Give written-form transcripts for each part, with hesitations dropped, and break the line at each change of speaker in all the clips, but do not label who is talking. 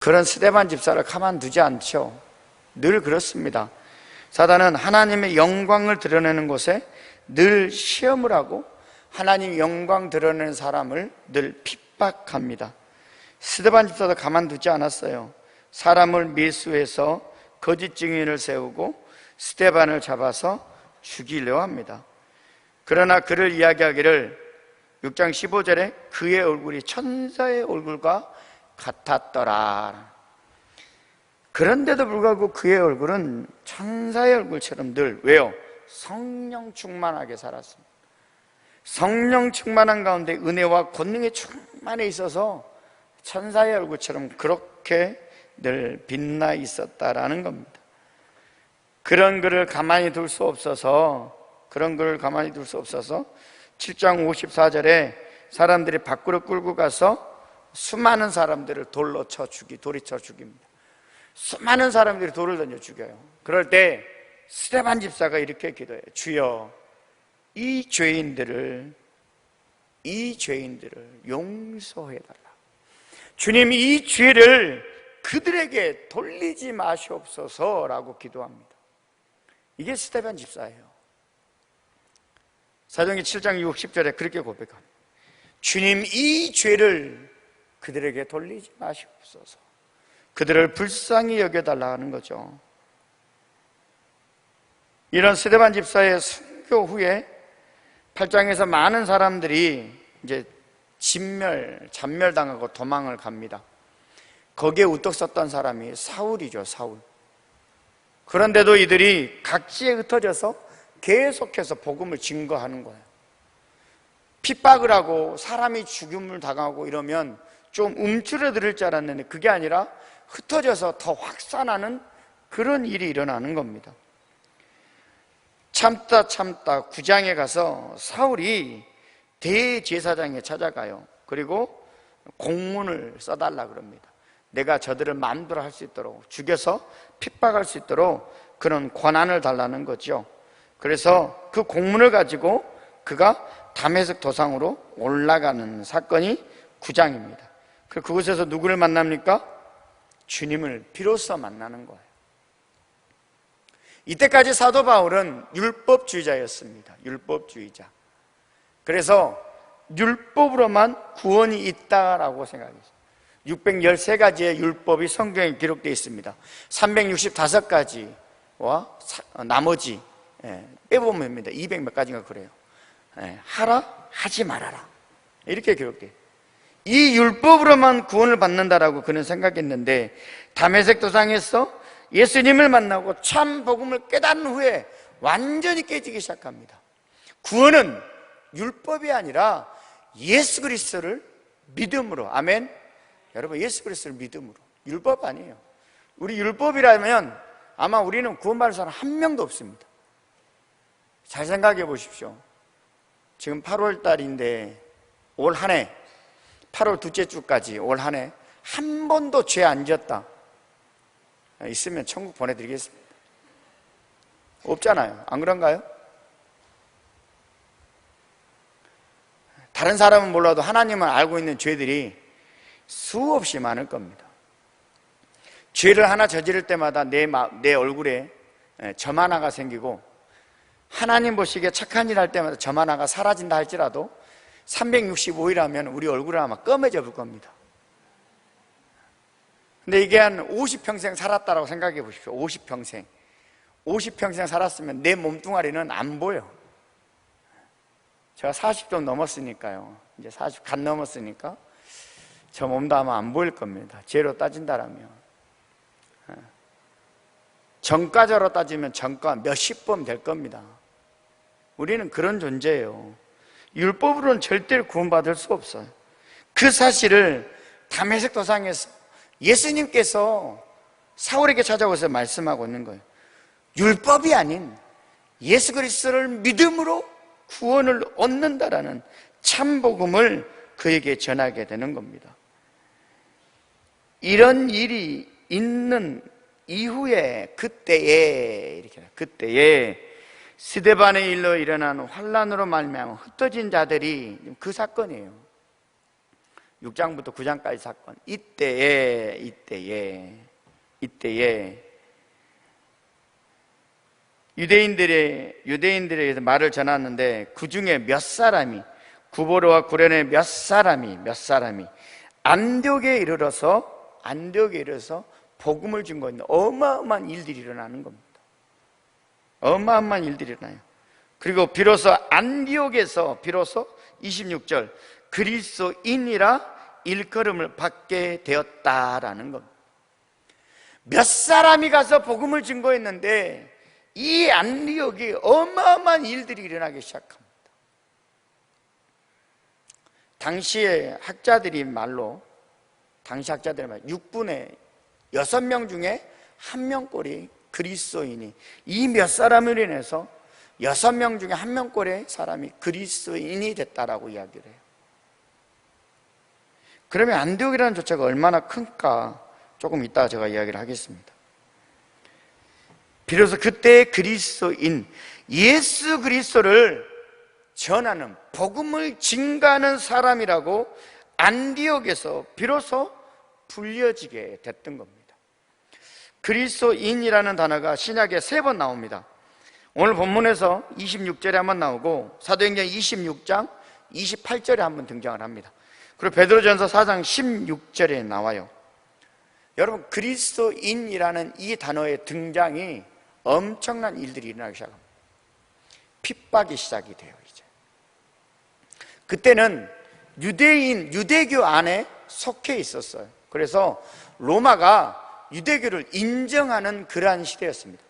그런 스데반 집사를 가만두지 않죠. 늘 그렇습니다. 사단은 하나님의 영광을 드러내는 곳에 늘 시험을 하고 하나님 영광 드러내는 사람을 늘 핍박합니다. 스데반 집사도 가만두지 않았어요. 사람을 밀수해서 거짓 증인을 세우고 스데반을 잡아서 죽이려 합니다. 그러나 그를 이야기하기를 6장 15절에 그의 얼굴이 천사의 얼굴과 같았더라. 그런데도 불구하고 그의 얼굴은 천사의 얼굴처럼 늘, 왜요? 성령 충만하게 살았습니다. 성령 충만한 가운데 은혜와 권능의 충만해 있어서 천사의 얼굴처럼 그렇게 늘 빛나 있었다라는 겁니다. 그런 그를 가만히 둘 수 없어서 7장 54절에 사람들이 밖으로 끌고 가서 수많은 사람들을 돌이 쳐 죽입니다. 수많은 사람들이 돌을 던져 죽여요. 그럴 때 스데반 집사가 이렇게 기도해요. 주여, 이 죄인들을 용서해달라. 주님, 이 죄를 그들에게 돌리지 마시옵소서라고 기도합니다. 이게 스데반 집사예요. 사도행전 7장 60절에 그렇게 고백합니다. 주님, 이 죄를 그들에게 돌리지 마시옵소서. 그들을 불쌍히 여겨달라 하는 거죠. 이런 스데반 집사의 순교 후에 8장에서 많은 사람들이 이제 잔멸당하고 도망을 갑니다. 거기에 우뚝 섰던 사람이 사울이죠, 사울. 그런데도 이들이 각지에 흩어져서 계속해서 복음을 증거하는 거예요. 핍박을 하고 사람이 죽음을 당하고 이러면 좀 움츠러들 줄 알았는데 그게 아니라 흩어져서 더 확산하는 그런 일이 일어나는 겁니다. 참다 9장에 가서 사울이 대제사장에 찾아가요. 그리고 공문을 써달라 그럽니다. 내가 저들을 마음대로 할 수 있도록, 죽여서 핍박할 수 있도록 그런 권한을 달라는 거죠. 그래서 그 공문을 가지고 그가 다메섹 도상으로 올라가는 사건이 9장입니다. 그곳에서 누구를 만납니까? 주님을 비로소 만나는 거예요. 이때까지 사도 바울은 율법주의자였습니다. 율법주의자. 그래서 율법으로만 구원이 있다라고 생각했어요. 613가지의 율법이 성경에 기록되어 있습니다. 365가지와 나머지 빼보면 200몇 가지가 그래요. 하라, 하지 말아라, 이렇게 기록돼요. 이 율법으로만 구원을 받는다라고 그는 생각했는데 다메섹 도상에서 예수님을 만나고 참 복음을 깨달은 후에 완전히 깨지기 시작합니다. 구원은 율법이 아니라 예수 그리스도를 믿음으로. 아멘. 여러분, 예수 그리스도를 믿음으로. 율법 아니에요. 우리 율법이라면 아마 우리는 구원받을 사람 한 명도 없습니다. 잘 생각해 보십시오. 지금 8월 달인데 올 한 해 8월 둘째 주까지 올 한 해 한 번도 죄 안 지었다 있으면 천국 보내드리겠습니다. 없잖아요. 안 그런가요? 다른 사람은 몰라도 하나님은 알고 있는 죄들이 수없이 많을 겁니다. 죄를 하나 저지를 때마다 내 얼굴에 점 하나가 생기고, 하나님 보시기에 착한 일 할 때마다 점 하나가 사라진다 할지라도 365일 하면 우리 얼굴은 아마 검해져 볼 겁니다. 근데 이게 한 50평생 살았다라고 생각해 보십시오. 50평생 살았으면 내 몸뚱아리는 안 보여. 제가 40 좀 넘었으니까요. 이제 40 간 넘었으니까 저 몸도 아마 안 보일 겁니다. 죄로 따진다라면. 전과자로 따지면 전과 몇십 번 될 겁니다. 우리는 그런 존재예요. 율법으로는 절대로 구원받을 수 없어요. 그 사실을 다메섹 도상에서 예수님께서 사울에게 찾아오셔서 말씀하고 있는 거예요. 율법이 아닌 예수 그리스도를 믿음으로 구원을 얻는다라는 참 복음을 그에게 전하게 되는 겁니다. 이런 일이 있는 이후에 그때에 스데반의 일로 일어난 환난으로 말미암아 흩어진 자들이 그 사건이에요. 6장부터 9장까지 사건. 이때에 유대인들에 의해서 말을 전하는데 그 중에 몇 사람이, 구보로와 구레네 몇 사람이 안디옥에 이르러서 복음을 증거했는데 어마어마한 일들이 일어나는 겁니다. 어마어마한 일들이 일어나요. 그리고 비로소 안디옥에서 26절 그리스도인이라 일컬음을 받게 되었다라는 겁니다. 몇 사람이 가서 복음을 증거했는데 이 안디옥이 어마어마한 일들이 일어나기 시작합니다. 당시 학자들이 말로 6분의 6명 중에 1명꼴이 그리스도인이, 이 몇 사람을 인해서 6명 중에 1명꼴의 사람이 그리스도인이 됐다라고 이야기를 해요. 그러면 안디옥이라는 조차가 얼마나 큰가 조금 이따가 제가 이야기를 하겠습니다. 비로소 그때의 그리스도인, 예수 그리스도를 전하는, 복음을 증거하는 사람이라고 안디옥에서 비로소 불려지게 됐던 겁니다. 그리스도인이라는 단어가 신약에 3번 나옵니다. 오늘 본문에서 26절에 한번 나오고 사도행전 26장 28절에 한번 등장을 합니다. 그리고 베드로전서 4장 16절에 나와요. 여러분, 그리스도인이라는 이 단어의 등장이 엄청난 일들이 일어나기 시작합니다. 핍박이 시작이 돼요. 이제 그때는 유대교 안에 속해 있었어요. 그래서 로마가 유대교를 인정하는 그러한 시대였습니다.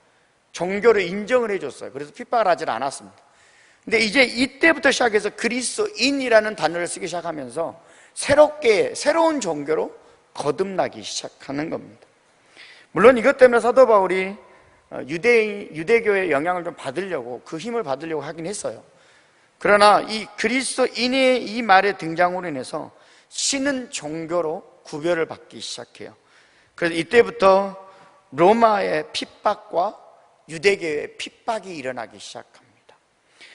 종교를 인정을 해줬어요. 그래서 핍박을 하지 않았습니다. 근데 이제 이때부터 시작해서 그리스도인이라는 단어를 쓰기 시작하면서 새로운 종교로 거듭나기 시작하는 겁니다. 물론 이것 때문에 사도 바울이 유대교의 영향을 좀 받으려고, 그 힘을 받으려고 하긴 했어요. 그러나 이 그리스도인의 이 말의 등장으로 인해서 신은 종교로 구별을 받기 시작해요. 그래서 이때부터 로마의 핍박과 유대교의 핍박이 일어나기 시작합니다.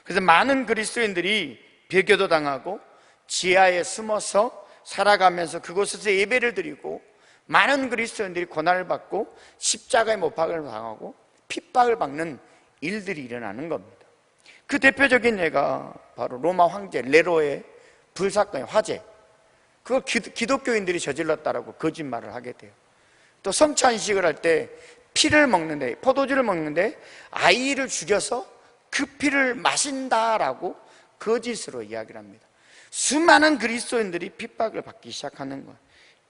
그래서 많은 그리스도인들이 배교도 당하고 지하에 숨어서 살아가면서 그곳에서 예배를 드리고, 많은 그리스도인들이 고난을 받고 십자가에 못 박을 당하고 핍박을 받는 일들이 일어나는 겁니다. 그 대표적인 예가 바로 로마 황제 네로의 불사건의 화재. 그걸 기독교인들이 저질렀다라고 거짓말을 하게 돼요. 또 성찬식을 할 때 피를 먹는데, 포도주를 먹는데 아이를 죽여서 그 피를 마신다라고 거짓으로 이야기를 합니다. 수많은 그리스도인들이 핍박을 받기 시작하는 거예요.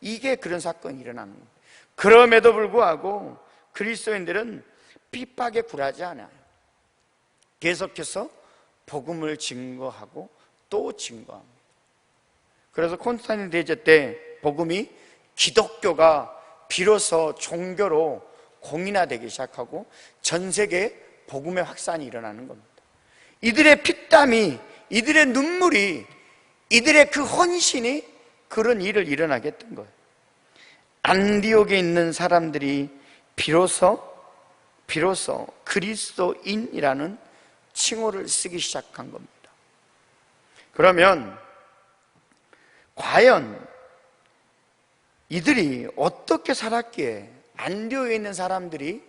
이게 그런 사건이 일어나는 거예요. 그럼에도 불구하고 그리스도인들은 핍박에 굴하지 않아요. 계속해서 복음을 증거하고 또 증거합니다. 그래서 콘스탄틴 대제 때 복음이, 기독교가 비로소 종교로 공인화되기 시작하고 전 세계에 복음의 확산이 일어나는 겁니다. 이들의 피땀이, 이들의 눈물이, 이들의 그 헌신이 그런 일을 일어나게 했던 거예요. 안디옥에 있는 사람들이 비로소 그리스도인이라는 칭호를 쓰기 시작한 겁니다. 그러면 과연 이들이 어떻게 살았기에 안디옥에 있는 사람들이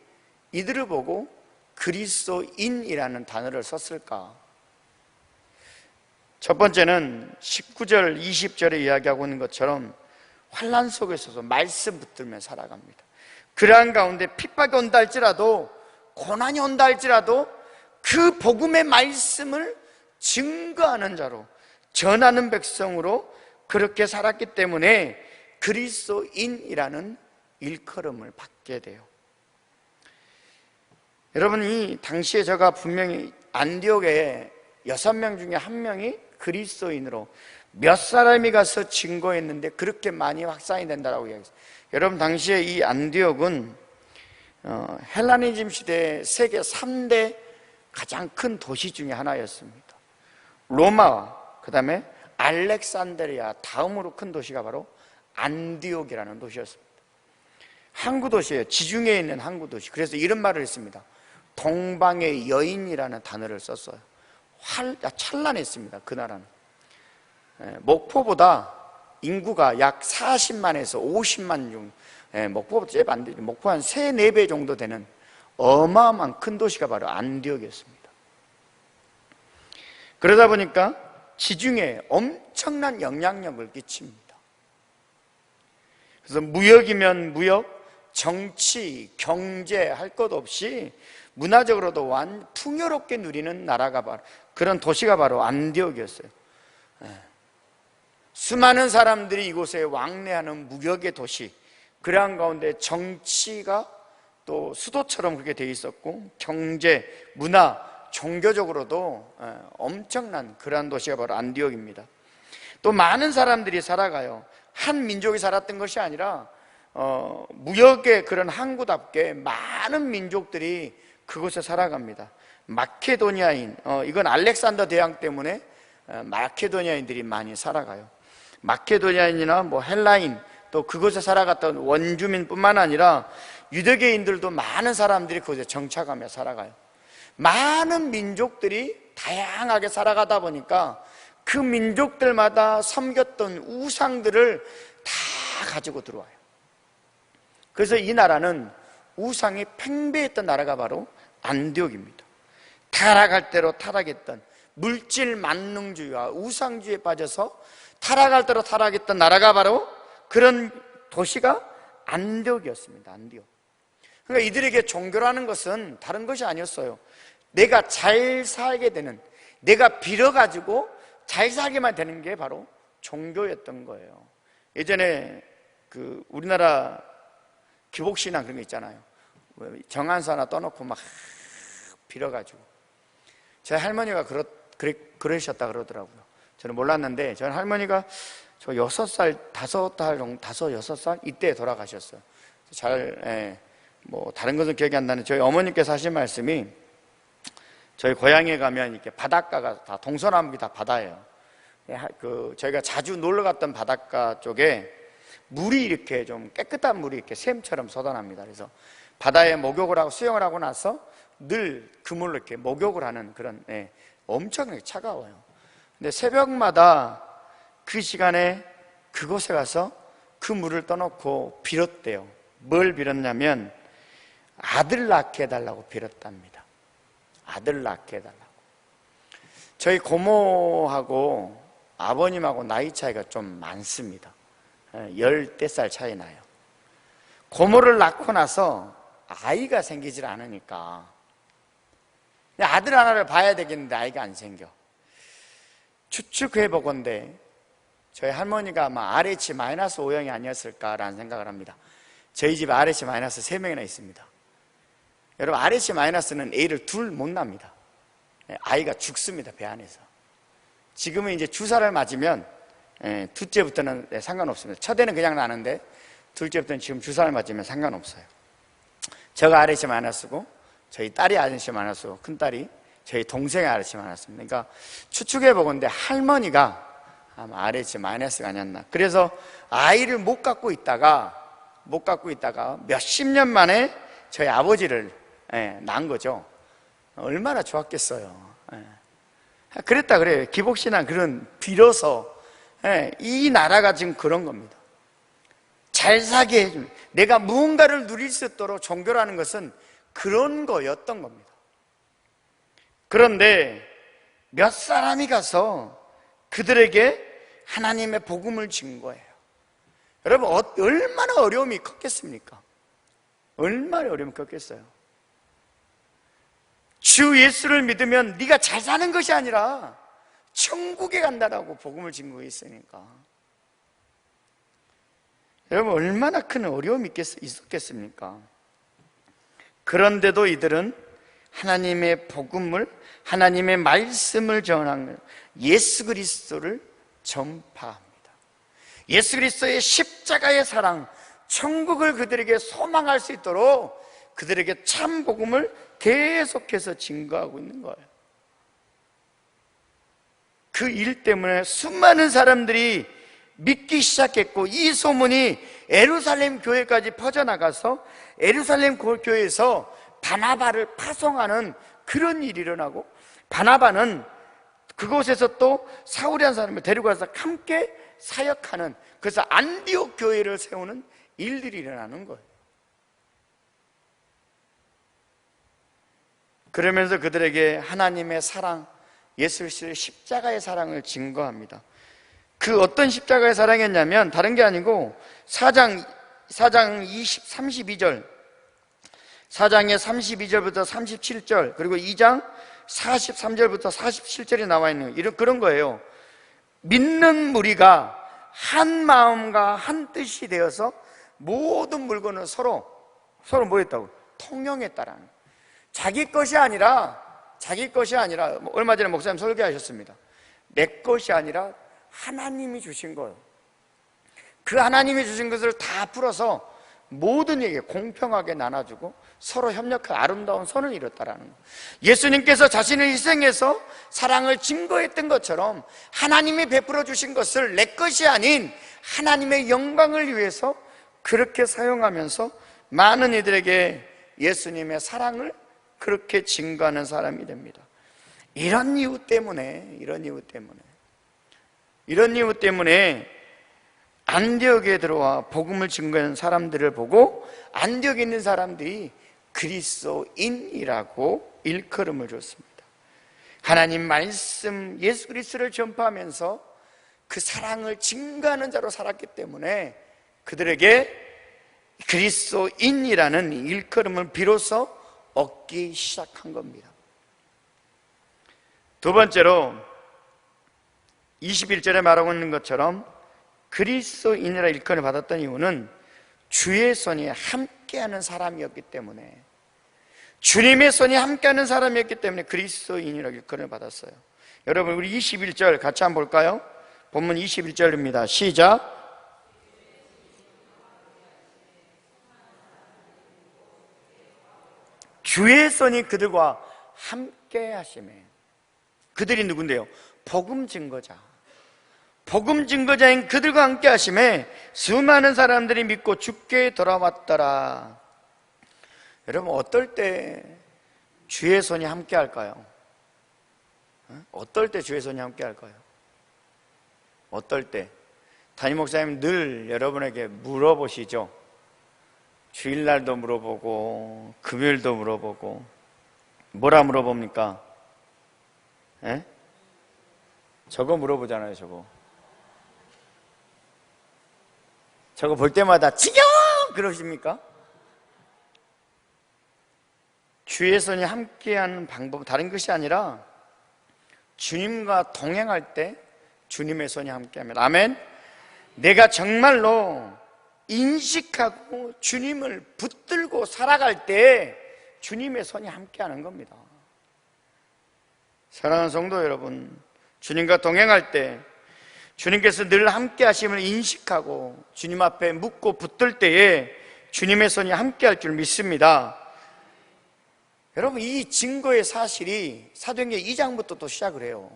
이들을 보고 그리스도인이라는 단어를 썼을까? 첫 번째는 19절, 20절에 이야기하고 있는 것처럼 환난 속에 있어서 말씀 붙들며 살아갑니다. 그러한 가운데 핍박이 온다 할지라도, 고난이 온다 할지라도 그 복음의 말씀을 증거하는 자로, 전하는 백성으로 그렇게 살았기 때문에 그리스도인이라는 일컬음을 받게 돼요. 여러분, 이 당시에 제가 분명히 안디옥에 6명 중에 1명이 그리스도인으로 몇 사람이 가서 증거했는데 그렇게 많이 확산이 된다고 이야기했어요. 여러분, 당시에 이 안디옥은 헬라니즘 시대의 세계 3대 가장 큰 도시 중에 하나였습니다. 로마와 그 다음에 알렉산드리아 다음으로 큰 도시가 바로 안디옥이라는 도시였습니다. 항구 도시예요. 지중해에 있는 항구 도시. 그래서 이런 말을 했습니다. 동방의 여인이라는 단어를 썼어요. 찬란했습니다. 그 나라는 목포보다 인구가 약 40만에서 50만 중, 목포보다 제일 안 되죠. 목포 한 3, 4배 정도 되는 어마어마한 큰 도시가 바로 안디옥이었습니다. 그러다 보니까 지중해에 엄청난 영향력을 끼칩니다. 그래서 무역이면 무역, 정치, 경제 할 것 없이 문화적으로도 풍요롭게 누리는 나라가 바로, 그런 도시가 바로 안디옥이었어요. 수많은 사람들이 이곳에 왕래하는 무역의 도시, 그러한 가운데 정치가 또 수도처럼 그렇게 돼 있었고, 경제, 문화, 종교적으로도 엄청난 그러한 도시가 바로 안디옥입니다. 또 많은 사람들이 살아가요. 한 민족이 살았던 것이 아니라 무역의 그런 항구답게 많은 민족들이 그곳에 살아갑니다. 마케도니아인, 이건 알렉산더 대왕 때문에 마케도니아인들이 많이 살아가요. 마케도니아인이나 뭐 헬라인, 또 그곳에 살아갔던 원주민뿐만 아니라 유대계인들도 많은 사람들이 그곳에 정착하며 살아가요. 많은 민족들이 다양하게 살아가다 보니까 그 민족들마다 섬겼던 우상들을 다 가지고 들어와요. 그래서 이 나라는 우상이 팽배했던 나라가 바로 안디옥입니다. 타락할 대로 타락했던, 물질 만능주의와 우상주의에 빠져서 타락할 대로 타락했던 나라가 바로 그런 도시가 안디옥이었습니다. 안디옥. 그러니까 이들에게 종교라는 것은 다른 것이 아니었어요. 내가 잘 살게 되는, 내가 빌어가지고 잘 살게만 되는 게 바로 종교였던 거예요. 예전에 그 우리나라 기복신앙 그런 거 있잖아요. 정한수 하나 떠놓고 막 빌어가지고. 제 할머니가 그러셨다 그러더라고요. 저는 몰랐는데, 저는 할머니가 저 6살, 5살 정도, 5, 6살 이때 돌아가셨어요. 뭐 다른 것은 기억이 안 나는, 저희 어머니께서 하신 말씀이, 저희 고향에 가면 이렇게 바닷가가 다 동서남북이 다 바다예요. 저희가 자주 놀러 갔던 바닷가 쪽에 물이 이렇게 좀 깨끗한 물이 이렇게 샘처럼 쏟아납니다. 그래서 바다에 목욕을 하고 수영을 하고 나서 늘 그 물로 이렇게 목욕을 하는 그런, 엄청나게 차가워요. 근데 새벽마다 그 시간에 그곳에 가서 그 물을 떠놓고 빌었대요. 뭘 빌었냐면 아들 낳게 해달라고 빌었답니다. 아들 낳게 해달라고. 저희 고모하고 아버님하고 나이 차이가 좀 많습니다. 14살 차이 나요. 고모를 낳고 나서 아이가 생기질 않으니까 아들 하나를 봐야 되겠는데 아이가 안 생겨. 추측해 보건대 저희 할머니가 아마 RH-5형이 아니었을까라는 생각을 합니다. 저희 집에 RH-3명이나 있습니다. 여러분, RH-는 애를 둘 못 납니다. 아이가 죽습니다, 배 안에서. 지금은 이제 주사를 맞으면 둘째부터는 상관없습니다. 첫애는 그냥 나는데 둘째부터는 지금 주사를 맞으면 상관없어요. 저가 RH-고 저희 딸이 RH-고 큰딸이 저희 동생이 RH-습니다. 그러니까 추측해 보건대 할머니가 아마 RH-가 아니었나. 그래서 아이를 못 갖고 있다가 몇십 년 만에 저희 아버지를 낳은 거죠. 얼마나 좋았겠어요. 그랬다 그래요. 기복신앙 그런 빌어서 이 나라가 지금 그런 겁니다. 잘 사게 해줍니다. 내가 무언가를 누릴 수 있도록 종교라는 것은 그런 거였던 겁니다. 그런데 몇 사람이 가서 그들에게 하나님의 복음을 준 거예요. 여러분, 얼마나 어려움이 컸겠습니까? 얼마나 어려움이 컸겠어요. 주 예수를 믿으면 네가 잘 사는 것이 아니라 천국에 간다라고 복음을 준 거 있으니까. 여러분, 얼마나 큰 어려움이 있었겠습니까? 그런데도 이들은 하나님의 복음을, 하나님의 말씀을 전하는 예수 그리스도를 전파합니다. 예수 그리스도의 십자가의 사랑, 천국을 그들에게 소망할 수 있도록 그들에게 참 복음을 계속해서 증거하고 있는 거예요. 그 일 때문에 수많은 사람들이 믿기 시작했고, 이 소문이 예루살렘 교회까지 퍼져나가서 예루살렘 교회에서 바나바를 파송하는 그런 일이 일어나고, 바나바는 그곳에서 또 사울이라는 사람을 데리고 가서 함께 사역하는, 그래서 안디옥 교회를 세우는 일들이 일어나는 거예요. 그러면서 그들에게 하나님의 사랑, 예수 그리스도의 십자가의 사랑을 증거합니다. 그 어떤 십자가의 사랑이었냐면 다른 게 아니고 4장 32절, 4장의 32절부터 37절, 그리고 2장 43절부터 47절이 나와 있는 그런 거예요. 믿는 무리가 한 마음과 한 뜻이 되어서 모든 물건을 서로 뭐 했다고? 통용했다라는 거예요. 자기 것이 아니라 얼마 전에 목사님 설교하셨습니다. 내 것이 아니라 하나님이 주신 거예요. 그 하나님이 주신 것을 다 풀어서 모든 이에게 공평하게 나눠주고 서로 협력한 아름다운 선을 이뤘다라는 거예요. 예수님께서 자신을 희생해서 사랑을 증거했던 것처럼 하나님이 베풀어 주신 것을 내 것이 아닌 하나님의 영광을 위해서 그렇게 사용하면서 많은 이들에게 예수님의 사랑을 그렇게 증거하는 사람이 됩니다. 이런 이유 때문에 안디옥에 들어와 복음을 증거하는 사람들을 보고 안디옥에 있는 사람들이 그리스도인이라고 일컬음을 줬습니다. 하나님 말씀 예수 그리스도를 전파하면서 그 사랑을 증거하는 자로 살았기 때문에 그들에게 그리스도인이라는 일컬음을 비로소 얻기 시작한 겁니다. 두 번째로 21절에 말하고 있는 것처럼 그리스도인이라 일컬음을 받았던 이유는 주의 손이 함께하는 사람이었기 때문에, 주님의 손이 함께하는 사람이었기 때문에 그리스도인이라 일컬음을 받았어요. 여러분 우리 21절 같이 한번 볼까요? 본문 21절입니다. 시작. 주의 손이 그들과 함께 하시매. 그들이 누군데요? 복음 증거자인 그들과 함께 하시매 수많은 사람들이 믿고 주께 돌아왔더라. 여러분 어떨 때 주의 손이 함께 할까요? 어떨 때 주의 손이 함께 할까요? 어떨 때? 담임 목사님 늘 여러분에게 물어보시죠. 주일날도 물어보고 금요일도 물어보고. 뭐라 물어봅니까? 에? 저거 물어보잖아요. 저거 볼 때마다 지겨워! 그러십니까? 주의 손이 함께하는 방법 다른 것이 아니라 주님과 동행할 때 주님의 손이 함께합니다. 아멘. 내가 정말로 인식하고 주님을 붙들고 살아갈 때 주님의 손이 함께하는 겁니다. 사랑하는 성도 여러분, 주님과 동행할 때 주님께서 늘 함께 하심을 인식하고 주님 앞에 묻고 붙들 때에 주님의 손이 함께할 줄 믿습니다. 여러분 이 증거의 사실이 사도행전 2장부터 또 시작을 해요.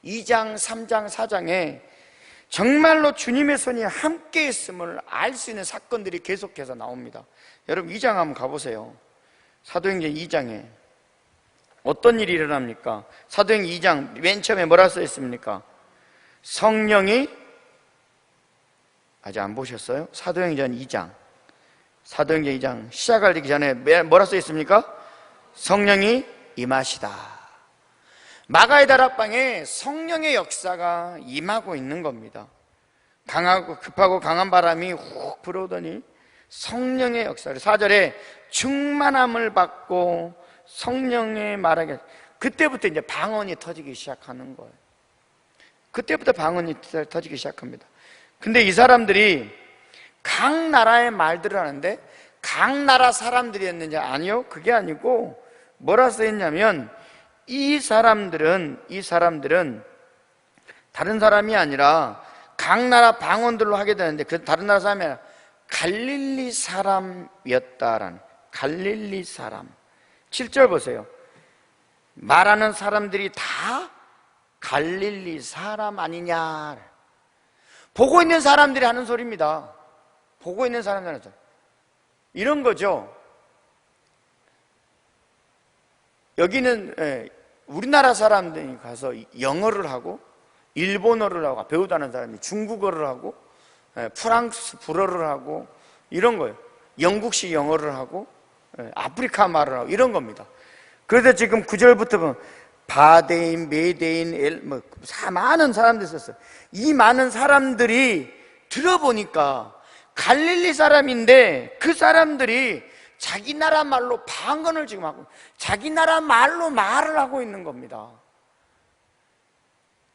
2장, 3장, 4장에 정말로 주님의 손이 함께 했음을 알 수 있는 사건들이 계속해서 나옵니다. 여러분 2장 한번 가보세요. 사도행전 2장에 어떤 일이 일어납니까? 사도행전 2장 맨 처음에 뭐라 써 있습니까? 성령이 아직 안 보셨어요? 사도행전 2장 시작하기 전에 뭐라 써 있습니까? 성령이 임하시다. 마가의 다락방에 성령의 역사가 임하고 있는 겁니다. 급하고 강한 바람이 훅 불어오더니 성령의 역사를 4절에 충만함을 받고 성령의 말하게, 그때부터 이제 방언이 터지기 시작하는 거예요. 그때부터 방언이 터지기 시작합니다. 근데 이 사람들이 각 나라의 말들을 하는데 각 나라 사람들이었느냐? 아니요, 그게 아니고 뭐라 써있냐면 이 사람들은 다른 사람이 아니라 각 나라 방언들로 하게 되는데 그 다른 나라 사람이 아니라 갈릴리 사람이었다라는, 갈릴리 사람. 7절 보세요. 말하는 사람들이 다 갈릴리 사람 아니냐. 보고 있는 사람들이 하는 소리입니다. 보고 있는 사람들이 하는 소리. 이런 거죠. 여기는 우리나라 사람들이 가서 영어를 하고 일본어를 하고 배우다는 사람이 중국어를 하고 프랑스 불어를 하고 이런 거예요. 영국식 영어를 하고 아프리카 말을 하고 이런 겁니다. 그래서 지금 9절부터 보면 바데인, 메데인, 많은 사람들이 있었어요. 이 많은 사람들이 들어보니까 갈릴리 사람인데 그 사람들이 자기 나라 말로 방언을 지금 하고 자기 나라 말로 말을 하고 있는 겁니다.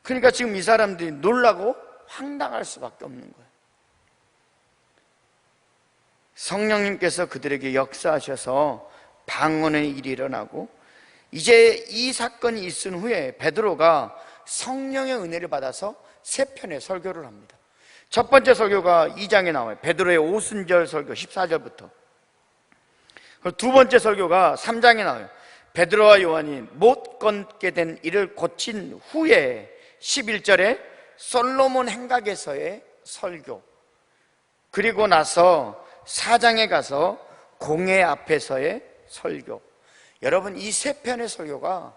그러니까 지금 이 사람들이 놀라고 황당할 수밖에 없는 거예요. 성령님께서 그들에게 역사하셔서 방언의 일이 일어나고 이제 이 사건이 있은 후에 베드로가 성령의 은혜를 받아서 세 편의 설교를 합니다. 첫 번째 설교가 2장에 나와요. 베드로의 오순절 설교 14절부터. 두 번째 설교가 3장에 나와요. 베드로와 요한이 못 걷게 된 일을 고친 후에 11절에 솔로몬 행각에서의 설교. 그리고 나서 4장에 가서 공회 앞에서의 설교. 여러분, 이 세 편의 설교가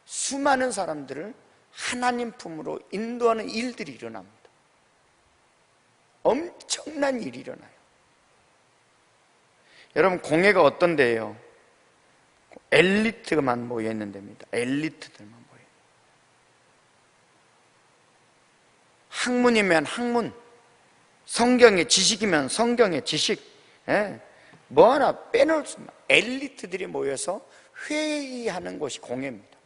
수많은 사람들을 하나님 품으로 인도하는 일들이 일어납니다. 엄청난 일이 일어나요. 여러분, 공회가 어떤 데예요? 엘리트만 모여있는 데입니다. 엘리트들만 모여있는. 학문이면 학문, 성경의 지식이면 성경의 지식, 뭐 하나 빼놓을 수 없는 엘리트들이 모여서 회의하는 곳이 공회입니다.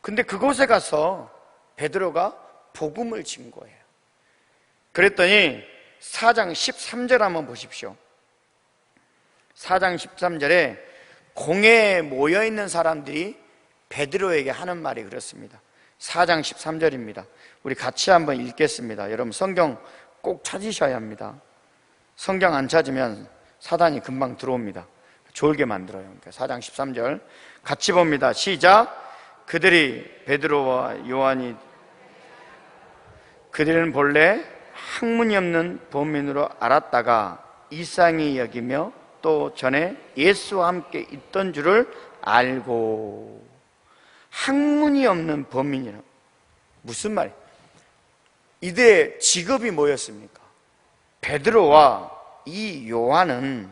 근데 그곳에 가서 베드로가 복음을 진 거예요. 그랬더니 4장 13절 한번 보십시오. 4장 13절에 공회에 모여있는 사람들이 베드로에게 하는 말이 그렇습니다. 4장 13절입니다. 우리 같이 한번 읽겠습니다. 여러분 성경 꼭 찾으셔야 합니다. 성경 안 찾으면 사단이 금방 들어옵니다. 졸게 만들어요. 그러니까 4장 13절 같이 봅니다. 시작. 그들이 베드로와 요한이 그들은 본래 학문이 없는 범인으로 알았다가 이상히 여기며 또 전에 예수와 함께 있던 줄을 알고. 학문이 없는 범인이라 무슨 말이에요? 이들의 직업이 뭐였습니까? 베드로와 이 요한은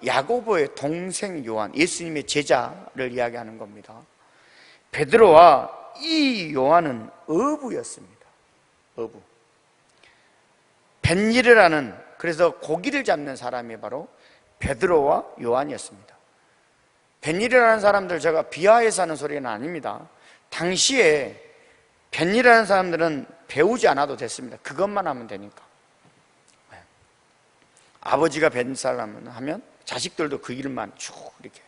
야고보의 동생 요한, 예수님의 제자를 이야기하는 겁니다. 베드로와 이 요한은 어부였습니다. 어부. 뱃일을 하는, 그래서 고기를 잡는 사람이 바로 베드로와 요한이었습니다. 뱃일을 하는 사람들 제가 비하해서 하는 소리는 아닙니다. 당시에 뱃일을 하는 사람들은 배우지 않아도 됐습니다. 그것만 하면 되니까. 아버지가 뱃살 하면 자식들도 그 일만 쭉 이렇게.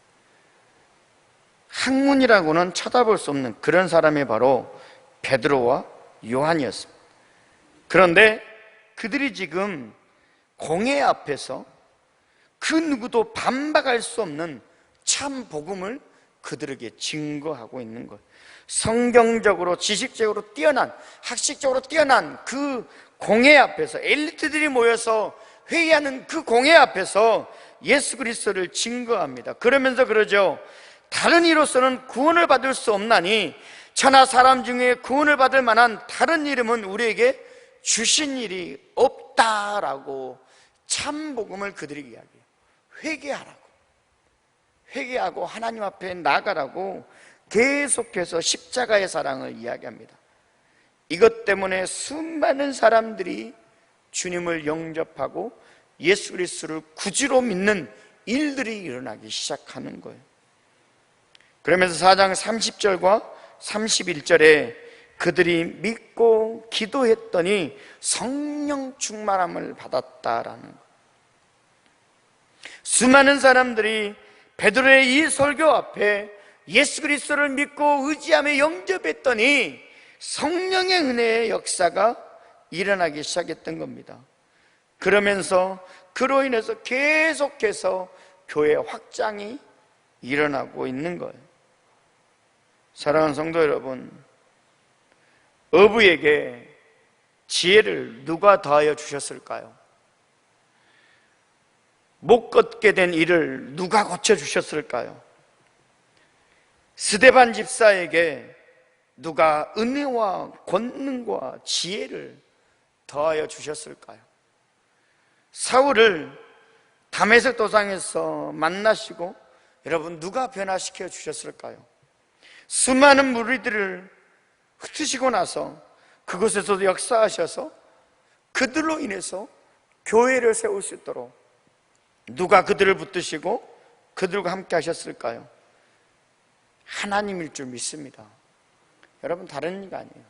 학문이라고는 쳐다볼 수 없는 그런 사람이 바로 베드로와 요한이었습니다. 그런데 그들이 지금 공회 앞에서 그 누구도 반박할 수 없는 참 복음을 그들에게 증거하고 있는 것. 성경적으로 지식적으로 뛰어난, 학식적으로 뛰어난 그 공회 앞에서 엘리트들이 모여서 회의하는 그 공회 앞에서 예수 그리스도를 증거합니다. 그러면서 그러죠. 다른 이로서는 구원을 받을 수 없나니 천하 사람 중에 구원을 받을 만한 다른 이름은 우리에게 주신 일이 없다라고 참 복음을 그들에게 이야기해요. 회개하라고. 회개하고 하나님 앞에 나가라고 계속해서 십자가의 사랑을 이야기합니다. 이것 때문에 수많은 사람들이 주님을 영접하고 예수 그리스도를 구주로 믿는 일들이 일어나기 시작하는 거예요. 그러면서 4장 30절과 31절에 그들이 믿고 기도했더니 성령 충만함을 받았다라는 거예요. 수많은 사람들이 베드로의 이 설교 앞에 예수 그리스도를 믿고 의지하며 영접했더니 성령의 은혜의 역사가 일어나기 시작했던 겁니다. 그러면서 그로 인해서 계속해서 교회 확장이 일어나고 있는 거예요. 사랑하는 성도 여러분, 어부에게 지혜를 누가 더하여 주셨을까요? 못 걷게 된 일을 누가 고쳐주셨을까요? 스데반 집사에게 누가 은혜와 권능과 지혜를 더하여 주셨을까요? 사울을 다메섹 도상에서 만나시고 여러분 누가 변화시켜 주셨을까요? 수많은 무리들을 흩으시고 나서 그곳에서도 역사하셔서 그들로 인해서 교회를 세울 수 있도록 누가 그들을 붙드시고 그들과 함께 하셨을까요? 하나님일 줄 믿습니다. 여러분 다른 이가 아니에요.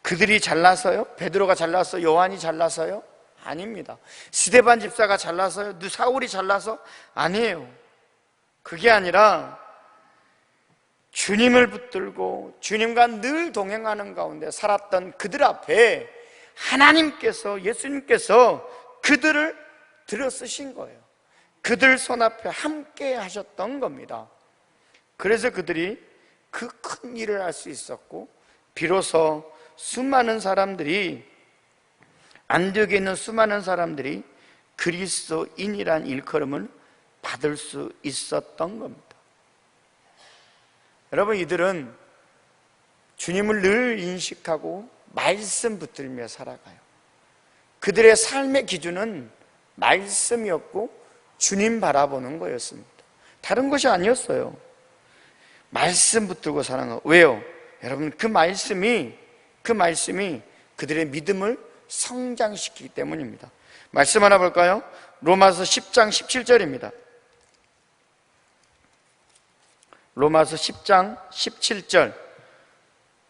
그들이 잘나서요? 베드로가 잘나서 요한이 잘나서요? 아닙니다. 스데반 집사가 잘나서요? 사울이 잘나서? 아니에요. 그게 아니라 주님을 붙들고 주님과 늘 동행하는 가운데 살았던 그들 앞에 하나님께서, 예수님께서 그들을 들어 쓰신 거예요. 그들 손 앞에 함께 하셨던 겁니다. 그래서 그들이 그 큰 일을 할 수 있었고 비로소 수많은 사람들이, 안디옥에 있는 수많은 사람들이 그리스도인이란 일컬음을 받을 수 있었던 겁니다. 여러분, 이들은 주님을 늘 인식하고 말씀 붙들며 살아가요. 그들의 삶의 기준은 말씀이었고 주님 바라보는 거였습니다. 다른 것이 아니었어요. 말씀 붙들고 사는 거. 왜요? 여러분, 그 말씀이 그들의 믿음을 성장시키기 때문입니다. 말씀 하나 볼까요? 로마서 10장 17절입니다. 로마서 10장 17절.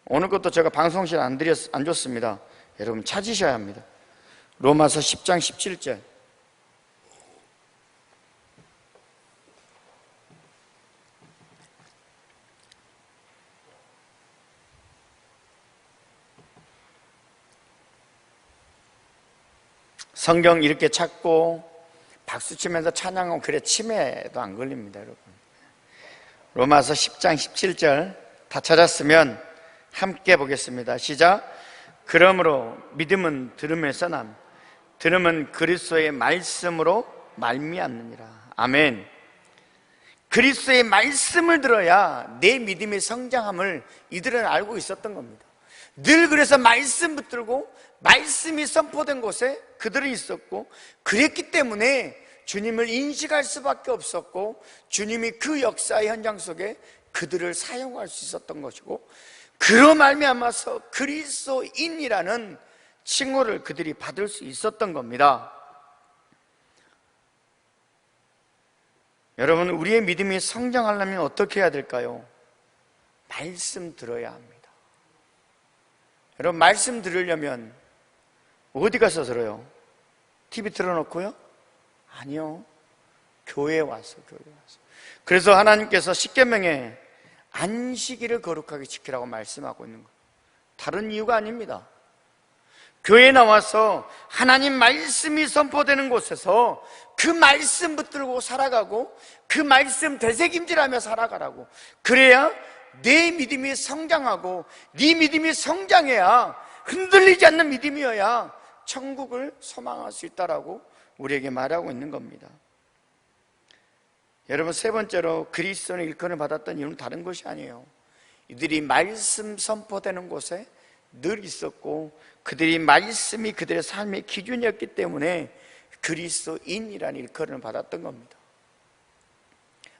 오늘 것도 제가 방송실 안 줬습니다. 여러분 찾으셔야 합니다. 로마서 10장 17절. 성경 이렇게 찾고 박수치면서 찬양하고 그래 치매도 안 걸립니다, 여러분. 로마서 10장 17절 다 찾았으면 함께 보겠습니다. 시작. 그러므로 믿음은 들음에서 남, 들음은 그리스도의 말씀으로 말미암느니라. 아멘. 그리스도의 말씀을 들어야 내 믿음의 성장함을 이들은 알고 있었던 겁니다. 늘 그래서 말씀 붙들고 말씀이 선포된 곳에 그들은 있었고, 그랬기 때문에 주님을 인식할 수밖에 없었고 주님이 그 역사의 현장 속에 그들을 사용할 수 있었던 것이고, 그로 말미암아서 그리스도인이라는 칭호를 그들이 받을 수 있었던 겁니다. 여러분, 우리의 믿음이 성장하려면 어떻게 해야 될까요? 말씀 들어야 합니다. 여러분, 말씀 들으려면 어디 가서 들어요? TV 틀어놓고요? 아니요. 교회에 와서. 그래서 하나님께서 십계명에 안식일을 거룩하게 지키라고 말씀하고 있는 거예요. 다른 이유가 아닙니다. 교회에 나와서 하나님 말씀이 선포되는 곳에서 그 말씀 붙들고 살아가고 그 말씀 되새김질하며 살아가라고. 그래야 내 믿음이 성장하고 네 믿음이 성장해야, 흔들리지 않는 믿음이어야 천국을 소망할 수 있다라고 우리에게 말하고 있는 겁니다. 여러분, 세 번째로 그리스도인의 일컬음을 받았던 이유는 다른 것이 아니에요. 이들이 말씀 선포되는 곳에 늘 있었고 그들이 말씀이 그들의 삶의 기준이었기 때문에 그리스도인이라는 일컬음을 받았던 겁니다.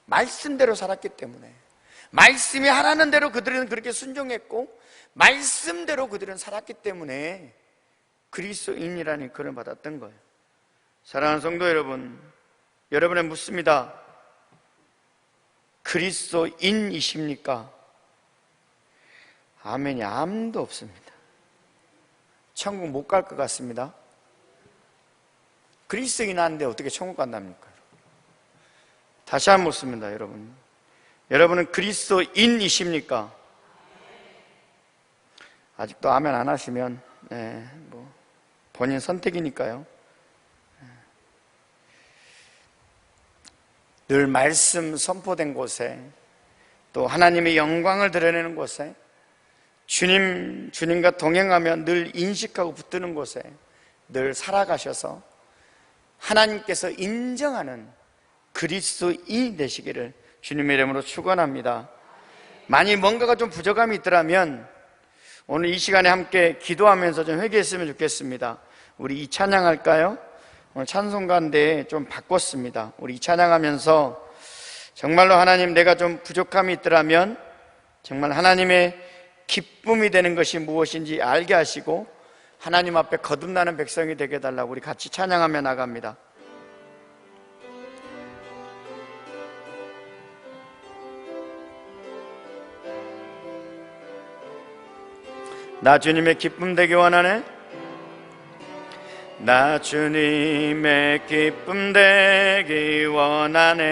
말씀대로 살았기 때문에, 말씀이 하라는 대로 그들은 그렇게 순종했고 말씀대로 그들은 살았기 때문에 그리스도인이라는 일컬음을 받았던 거예요. 사랑하는 성도 여러분, 여러분에 묻습니다. 그리스도인이십니까? 아멘이 아무도 없습니다. 천국 못 갈 것 같습니다. 그리스도인 아닌데 어떻게 천국 간답니까? 다시 한번 묻습니다, 여러분. 여러분은 그리스도인이십니까? 아직도 아멘 안 하시면 본인 선택이니까요. 늘 말씀 선포된 곳에, 또 하나님의 영광을 드러내는 곳에, 주님과 동행하며 늘 인식하고 붙드는 곳에 늘 살아가셔서 하나님께서 인정하는 그리스도인이 되시기를 주님의 이름으로 축원합니다. 만일 뭔가가 좀 부족함이 있더라면 오늘 이 시간에 함께 기도하면서 좀 회개했으면 좋겠습니다. 우리 이 찬양할까요? 오늘 찬송가인데 좀 바꿨습니다. 우리 이 찬양하면서 정말로 하나님, 내가 좀 부족함이 있더라면 정말 하나님의 기쁨이 되는 것이 무엇인지 알게 하시고 하나님 앞에 거듭나는 백성이 되게 해달라고 우리 같이 찬양하며 나갑니다. 나 주님의 기쁨 되기 원하네. 나 주님의 기쁨 되기 원하네.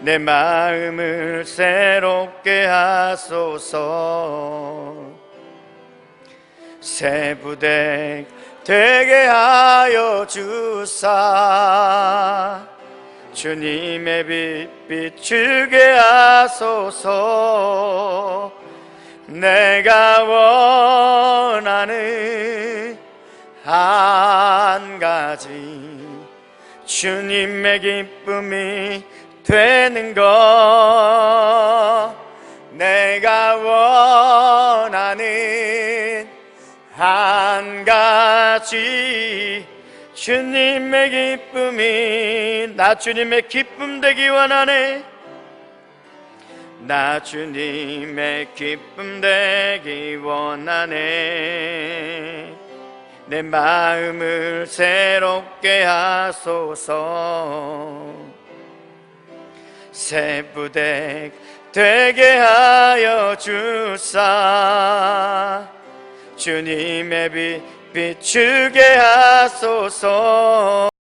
내 마음을 새롭게 하소서. 새 부대 되게 하여 주사. 주님의 빛 비추게 하소서. 내가 원하는 한 가지, 주님의 기쁨이 되는 것. 내가 원하는 한 가지, 주님의 기쁨이, 나 주님의 기쁨 되기 원하네. 나 주님의 기쁨 되기 원하네. 내 마음을 새롭게 하소서. 새 부대 되게 하여 주사. 주님의 빛 비추게 하소서.